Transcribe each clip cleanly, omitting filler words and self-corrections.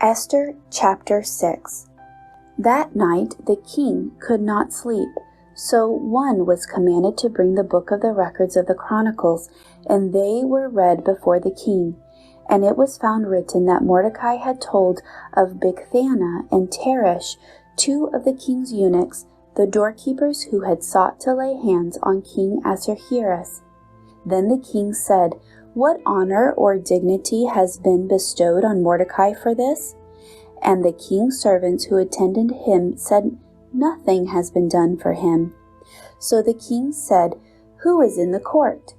Esther chapter 6. That night the king could not sleep, so one was commanded to bring the book of the records of the Chronicles, and they were read before the king. And it was found written that Mordecai had told of Bigthana and Teresh, two of the king's eunuchs, the doorkeepers who had sought to lay hands on King Ahasuerus. Then the king said, "What honor or dignity has been bestowed on Mordecai for this?" And the king's servants who attended him said, "Nothing has been done for him." So the king said, "Who is in the court?"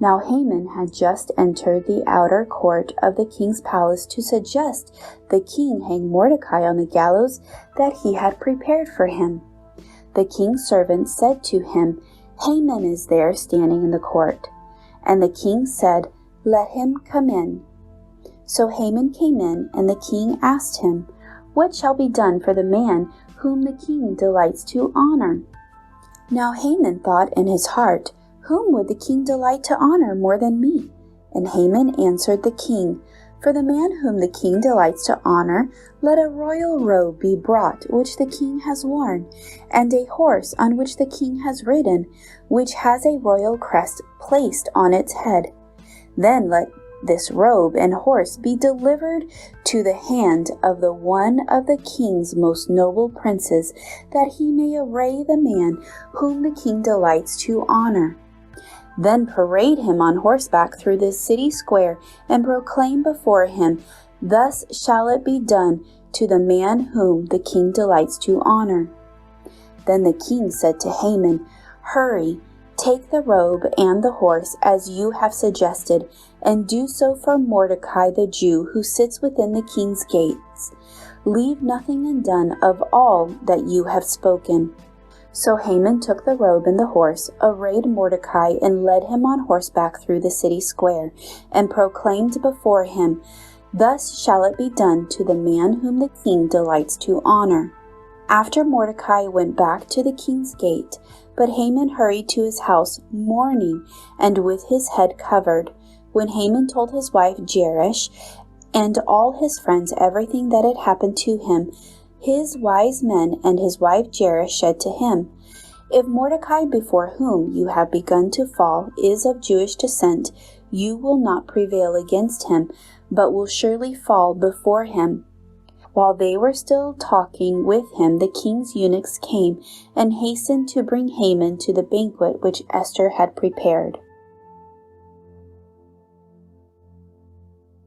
Now Haman had just entered the outer court of the king's palace to suggest the king hang Mordecai on the gallows that he had prepared for him. The king's servant said to him, "Haman is there standing in the court." And the king said, "Let him come in." So Haman came in, and the king asked him, "What shall be done for the man whom the king delights to honor?" Now Haman thought in his heart, "Whom would the king delight to honor more than me?" And Haman answered the king, "For the man whom the king delights to honor, let a royal robe be brought which the king has worn, and a horse on which the king has ridden, which has a royal crest placed on its head. Then let this robe and horse be delivered to the hand of the one of the king's most noble princes, that he may array the man whom the king delights to honor. Then parade him on horseback through the city square, and proclaim before him, 'Thus shall it be done to the man whom the king delights to honor.'" Then the king said to Haman, "Hurry, take the robe and the horse as you have suggested, and do so for Mordecai the Jew who sits within the king's gates. Leave nothing undone of all that you have spoken." So Haman took the robe and the horse, arrayed Mordecai, and led him on horseback through the city square, and proclaimed before him, "Thus shall it be done to the man whom the king delights to honor." After Mordecai went back to the king's gate, but Haman hurried to his house, mourning and with his head covered. When Haman told his wife Zeresh and all his friends everything that had happened to him, his wise men and his wife Zeresh said to him, "If Mordecai, before whom you have begun to fall, is of Jewish descent, you will not prevail against him, but will surely fall before him." While they were still talking with him, the king's eunuchs came and hastened to bring Haman to the banquet which Esther had prepared.